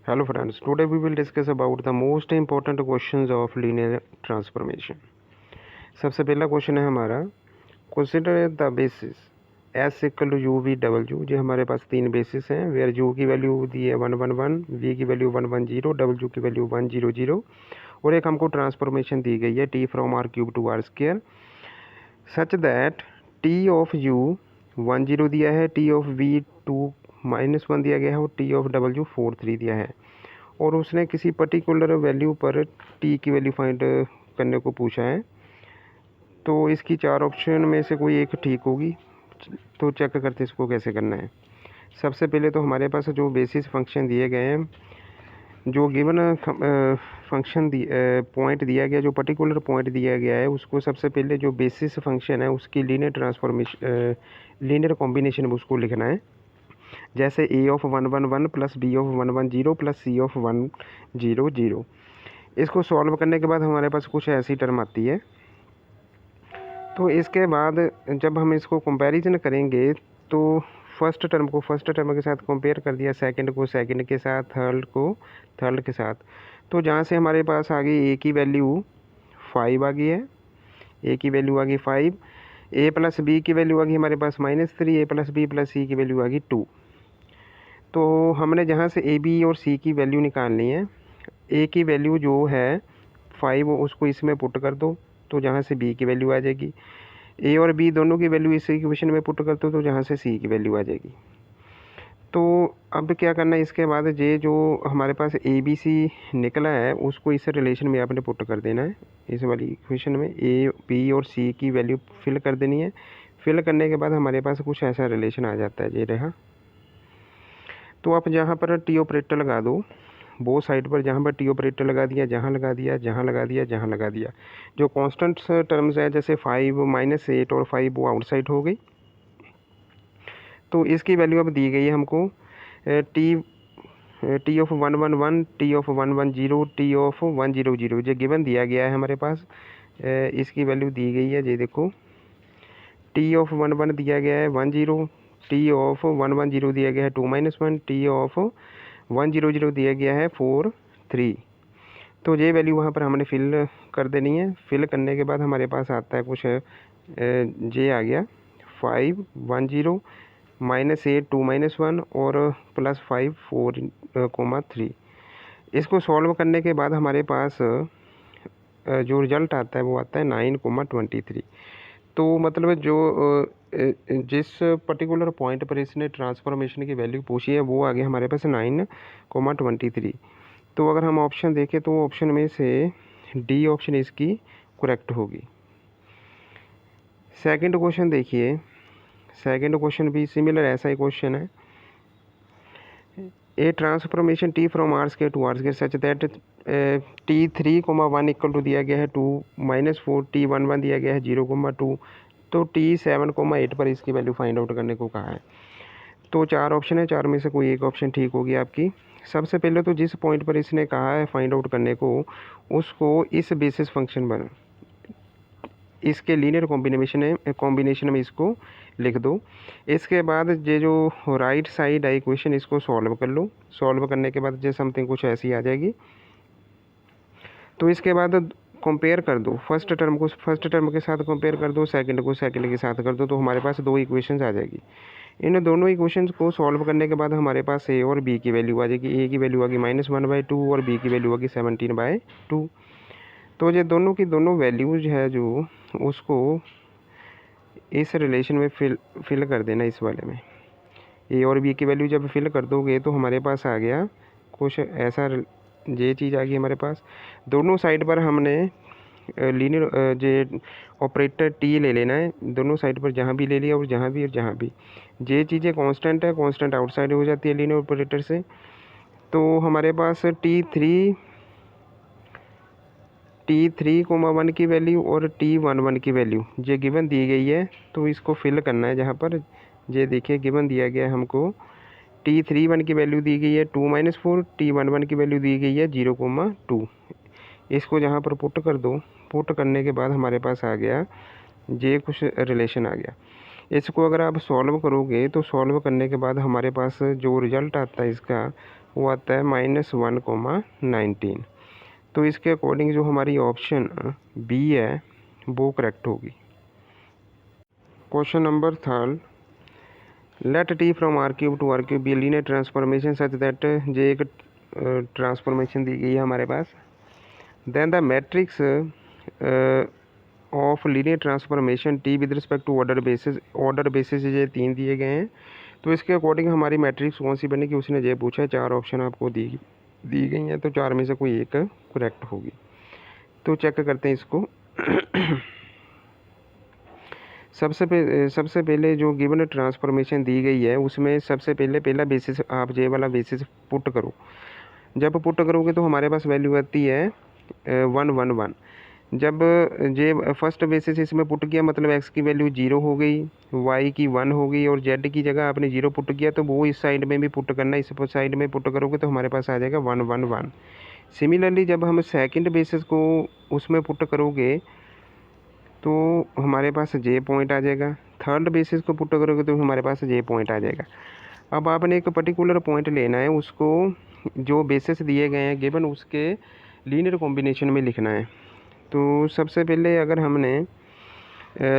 Hello friends, today we will discuss about the most important questions of linear transformation. सबसे पहला question है हमारा, consider the basis s equal to u v डबल यू। जो हमारे पास तीन बेसिस हैं, वेयर यू की वैल्यू दी है 111, वी की वैल्यू 110, डबल यू की वैल्यू 100 और एक हमको ट्रांसफॉर्मेशन दी गई है t from are cube to are square such that t of u 10 दिया है, टी ऑफ वी 2-1 दिया गया है और टी ऑफ डबल यू 4-3 दिया है। और उसने किसी पर्टिकुलर वैल्यू पर टी की वैल्यू फाइंड करने को पूछा है। तो इसकी चार ऑप्शन में से कोई एक ठीक होगी। तो चेक करते इसको कैसे करना है। सबसे पहले तो हमारे पास जो बेसिस फंक्शन दिए गए हैं, जो गिवन फंक्शन पॉइंट दिया गया, जो पर्टिकुलर पॉइंट दिया गया है, उसको सबसे पहले जो बेसिस फंक्शन है उसकी लीनियर ट्रांसफॉर्मेशन लीनियर कॉम्बिनेशन में उसको लिखना है। जैसे A of 111 plus B of 110 plus C of 100। इसको सॉल्व करने के बाद हमारे पास कुछ ऐसी टर्म आती है। तो इसके बाद जब हम इसको कंपैरिजन करेंगे तो फर्स्ट टर्म को फर्स्ट टर्म के साथ कंपेयर कर दिया, सेकंड को सेकंड के साथ, थर्ड को थर्ड के साथ। तो जहाँ से हमारे पास आ गई ए की वैल्यू 5 आ गई है, ए की वैल्यू आ गई 5, ए प्लस बी की वैल्यू आ गई हमारे पास -3, ए प्लस बी प्लस सी की वैल्यू आ गई 2। तो हमने जहाँ से ए बी और सी की वैल्यू निकालनी है, ए की वैल्यू जो है 5 उसको इसमें पुट कर दो, तो जहाँ से बी की वैल्यू आ जाएगी। ए और बी दोनों की वैल्यू इस इक्वेशन में पुट कर दो, तो जहाँ से सी की वैल्यू आ जाएगी। तो अब क्या करना है, इसके बाद ये जो हमारे पास ए बी सी निकला है उसको इस रिलेशन में आपने पुट कर देना है। इस वाली इक्वेशन में ए बी और सी की वैल्यू फिल कर देनी है। फिल करने के बाद हमारे पास कुछ ऐसा रिलेशन आ जाता है, ये रहा। तो आप जहाँ पर टी ऑपरेटर लगा दो, वो साइड पर जहाँ पर टी ऑपरेटर लगा दिया, जहाँ लगा दिया, जहाँ लगा दिया, जहाँ लगा दिया। जो कांस्टेंट टर्म्स है जैसे 5 -8 और 5 वो आउटसाइड हो गई। तो इसकी वैल्यू अब दी गई है हमको T of 111, T of 110, T of 100। जो गिवन दिया गया है हमारे पास, इसकी वैल्यू दी गई है। ये देखो, टी ऑफ 11 दिया गया है 10, टी ऑफ 110 दिया गया है 2-1, टी ऑफ 100 दिया गया है 4-3। तो ये वैल्यू वहाँ पर हमने फिल कर देनी है। फिल करने के बाद हमारे पास आता है कुछ जे आ गया 5 10 -8 2-1 और +5 4, इसको सॉल्व करने के बाद हमारे पास जो रिजल्ट आता है वो आता है 9,23। तो मतलब जो जिस पर्टिकुलर पॉइंट पर इसने ट्रांसफॉर्मेशन की वैल्यू पूछी है वो आ गया हमारे पास 9,23। तो अगर हम ऑप्शन देखें तो ऑप्शन में से डी ऑप्शन इसकी करेक्ट होगी। सेकंड क्वेश्चन देखिए, सेकंड क्वेश्चन भी सिमिलर ऐसा ही क्वेश्चन है। A transformation T from R square to are square such that t3,1 equal to दिया गया है 2-4, t11 दिया गया है 0,2, तो t7,8 पर इसकी वैल्यू फाइंड आउट करने को कहा है। तो चार ऑप्शन है, चार में से कोई एक ऑप्शन ठीक होगी आपकी। सबसे पहले तो जिस पॉइंट पर इसने कहा है फाइंड आउट करने को, उसको इस बेसिस फंक्शन पर इसके लीनियर कॉम्बिनेशन में इसको लिख दो। इसके बाद ये जो राइट साइड है इक्वेशन, इसको सॉल्व कर लो। सॉल्व करने के बाद ये समथिंग कुछ ऐसी आ जाएगी। तो इसके बाद कंपेयर कर दो, फर्स्ट टर्म को फर्स्ट टर्म के साथ कंपेयर कर दो, सेकंड को सेकंड के साथ कर दो, तो हमारे पास दो इक्वेशंस आ जाएगी। इन दोनों इक्वेशंस को सॉल्व करने के बाद हमारे पास ए और बी की वैल्यू आ जाएगी। ए की वैल्यू आ गई -1/2 और बी की वैल्यू आ गई 17/2। तो ये दोनों की दोनों वैल्यूज है जो उसको इस रिलेशन में फिल कर देना। इस वाले में ए और बी की वैल्यू जब फिल कर दोगे तो हमारे पास आ गया कुछ ऐसा, ये चीज़ आ गई हमारे पास। दोनों साइड पर हमने लीनियर जे ऑपरेटर टी ले लेना है, दोनों साइड पर जहाँ भी ले लिया और जहाँ भी ये चीज़ें कांस्टेंट है, कांस्टेंट आउटसाइड हो जाती है लीनियर ऑपरेटर से। तो हमारे पास t3,1 की वैल्यू और t11 की वैल्यू ये गिवन दी गई है। तो इसको फिल करना है। जहाँ पर ये देखिए गिवन दिया गया है हमको, t31 की वैल्यू दी गई है 2-4, t11 की वैल्यू दी गई है 0,2। इसको जहाँ पर पुट कर दो, पुट करने के बाद हमारे पास आ गया ये कुछ रिलेशन आ गया। इसको अगर आप सॉल्व करोगे तो सॉल्व करने के बाद हमारे पास जो रिज़ल्ट आता है इसका, वो आता है -1,19। तो इसके अकॉर्डिंग जो हमारी ऑप्शन बी है वो करेक्ट होगी। Question number 3, let T from are cube to R cube be linear transformation such that J एक ट्रांसफॉर्मेशन दी गई है हमारे पास। Then the matrix of linear transformation T with respect to order basis ये 3 दिए गए हैं। तो इसके अकॉर्डिंग हमारी मैट्रिक्स कौन सी बनेगी, उसने ये पूछा है। 4 ऑप्शन आपको दी गई हैं, तो 4 में से कोई एक करेक्ट होगी। तो चेक करते हैं इसको। सबसे पहले जो गिवन ट्रांसफॉर्मेशन दी गई है उसमें सबसे पहला बेसिस आप जे वाला बेसिस पुट करो। जब पुट करोगे तो हमारे पास वैल्यू आती है 111। जब जे फर्स्ट बेसिस इसमें पुट किया मतलब एक्स की वैल्यू 0 हो गई, वाई की 1 हो गई और जेड की जगह आपने 0 पुट किया, तो वो इस साइड में भी पुट करना। इस साइड में पुट करोगे तो हमारे पास आ जाएगा 111। सिमिलरली जब हम सेकंड बेसिस को उसमें पुट करोगे तो हमारे पास जे पॉइंट आ जाएगा। थर्ड बेसिस को पुट करोगे तो हमारे पास जे पॉइंट आ जाएगा। अब आपने एक पर्टिकुलर पॉइंट लेना है, उसको जो बेसिस दिए गए हैं गिवन उसके लीनियर कॉम्बिनेशन में लिखना है। तो सबसे पहले अगर हमने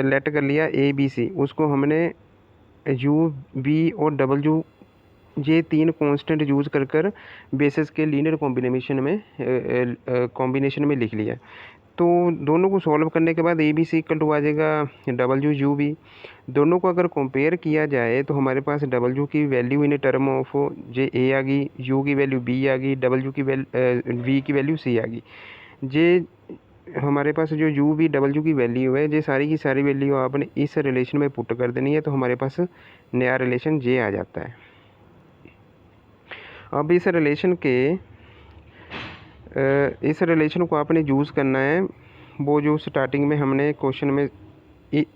लेट कर लिया ए बी सी, उसको हमने यू बी और डब्ल्यू ये 3 कांस्टेंट यूज कर बेसिस के लीनियर कॉम्बिनेशन में लिख लिया। तो दोनों को सॉल्व करने के बाद A B C equal to आ जाएगा डब्ल्यू यू बी। दोनों को अगर कंपेयर किया जाए तो हमारे पास डब्ल्यू की वैल्यू इन टर्म ऑफ जे ए आ गई, यू की वैल्यू बी आ गई, डब्ल्यू की वी की वैल्यू सी आ गई। जे हमारे पास जो यू वी डब्ल्यू की वैल्यू है, ये सारी की सारी वैल्यू आपने इस रिलेशन में पुट कर देनी है, तो हमारे पास नया रिलेशन जे आ जाता है। अब इस रिलेशन को आपने यूज़ करना है, वो जो स्टार्टिंग में हमने क्वेश्चन में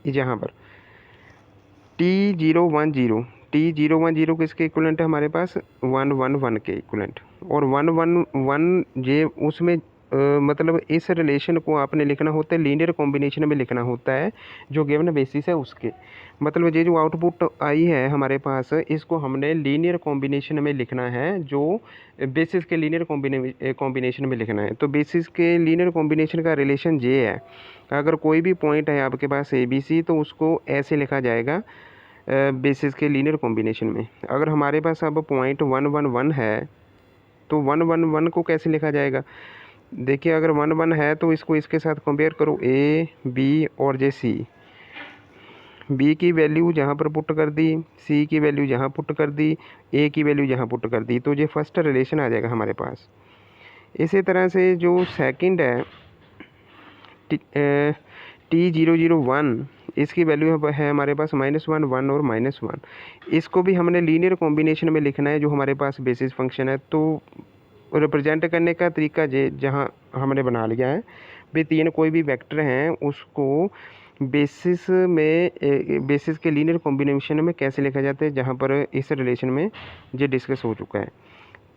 यहाँ पर T010 किसके इक्वलेंट है हमारे पास 111 के इक्वलेंट। और 111 ये उसमें मतलब इस रिलेशन को आपने लिखना होता है लीनियर कॉम्बिनेशन में लिखना होता है जो गिवन बेसिस है उसके। मतलब ये जो आउटपुट आई है हमारे पास, इसको हमने लीनियर कॉम्बिनेशन में लिखना है, जो बेसिस के लीनियर कॉम्बिनेशन में लिखना है। तो बेसिस के लीनियर कॉम्बिनेशन का रिलेशन ये है। अगर कोई भी पॉइंट है आपके पास ए बी सी, तो उसको ऐसे लिखा जाएगा बेसिस के लीनियर कॉम्बिनेशन में। अगर हमारे पास अब पॉइंट 111 है तो 111 को कैसे लिखा जाएगा, देखिए अगर 1 है तो इसको इसके साथ कंपेयर करो, ए बी और जे सी। बी की वैल्यू जहाँ पर पुट कर दी, सी की वैल्यू जहाँ पुट कर दी, ए की वैल्यू जहाँ पुट कर दी, तो ये फर्स्ट रिलेशन आ जाएगा हमारे पास। इसी तरह से जो सेकंड है T001, इसकी वैल्यू है हमारे पास -1 1 और -1। इसको भी हमने लीनियर कॉम्बिनेशन में लिखना है जो हमारे पास बेसिस फंक्शन है। तो रिप्रेजेंट करने का तरीका जहाँ हमने बना लिया है, भी 3 कोई भी वेक्टर हैं उसको बेसिस के लीनियर कॉम्बिनेशन में कैसे लिखा जाता है, जहाँ पर इस रिलेशन में ये डिस्कस हो चुका है।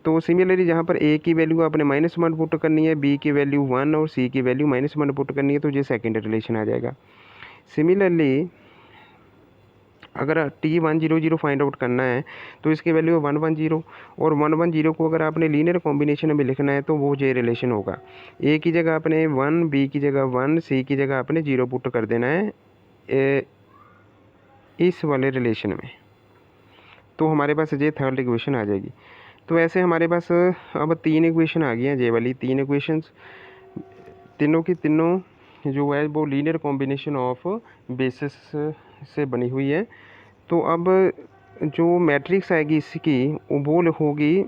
तो सिमिलरली जहाँ पर ए की वैल्यू आपने -1 पुट करनी है, बी की वैल्यू 1 और सी की वैल्यू -1 पुट करनी है, तो ये सेकेंड रिलेशन आ जाएगा। सिमिलरली अगर T100 फाइंड आउट करना है तो इसकी वैल्यू 110, और 110 को अगर आपने लीनियर कॉम्बिनेशन में लिखना है तो वो जे रिलेशन होगा। ए की जगह आपने 1, बी की जगह 1, सी की जगह आपने 0 पुट कर देना है इस वाले रिलेशन में, तो हमारे पास ये थर्ड इक्वेशन आ जाएगी। तो ऐसे हमारे पास अब 3 इक्वेशन आ गई हैं, जे वाली 3 इक्वेशंस, तीनों की तीनों जो है वो लीनियर कॉम्बिनेशन ऑफ बेसिस से बनी हुई है। तो अब जो मैट्रिक्स आएगी इसकी वो होगी,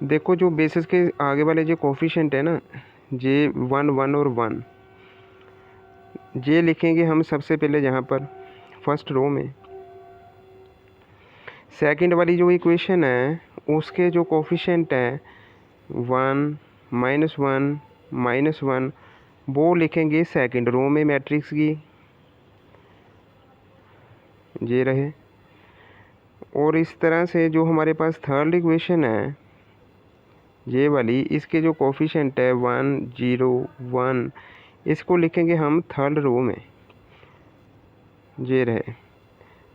देखो जो बेसिस के आगे वाले जो कोफिशिएंट है ना, जे 1 1 और 1, ये लिखेंगे हम सबसे पहले जहाँ पर फर्स्ट रो में। सेकंड वाली जो इक्वेशन है उसके जो कोफिशिएंट है 1 -1 -1, वो लिखेंगे सेकंड रो में मैट्रिक्स की, ये रहे। और इस तरह से जो हमारे पास थर्ड इक्वेशन है ये वाली, इसके जो कोफिशिएंट है 1 0 1, इसको लिखेंगे हम थर्ड रो में, ये रहे।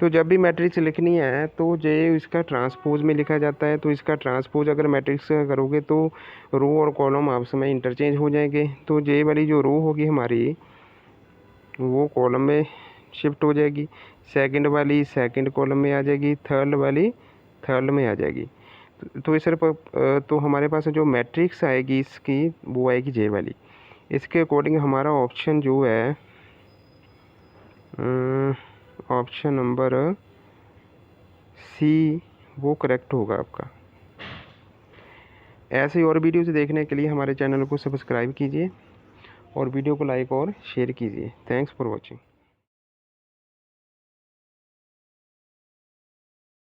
तो जब भी मैट्रिक्स लिखनी है तो जे इसका ट्रांसपोज में लिखा जाता है, तो इसका ट्रांसपोज अगर मैट्रिक्स का करोगे तो रो और कॉलम आपस में इंटरचेंज हो जाएंगे। तो जे वाली जो रो होगी हमारी वो कॉलम में शिफ्ट हो जाएगी, सेकंड वाली सेकंड कॉलम में आ जाएगी, थर्ड वाली थर्ड में आ जाएगी। तो इस तरह तो हमारे पास जो मैट्रिक्स आएगी इसकी वो आएगी जे वाली। इसके अकॉर्डिंग हमारा ऑप्शन जो है ऑप्शन नंबर सी वो करेक्ट होगा आपका। ऐसे और वीडियोज़ देखने के लिए हमारे चैनल को सब्सक्राइब कीजिए और वीडियो को लाइक और शेयर कीजिए। Thanks for watching.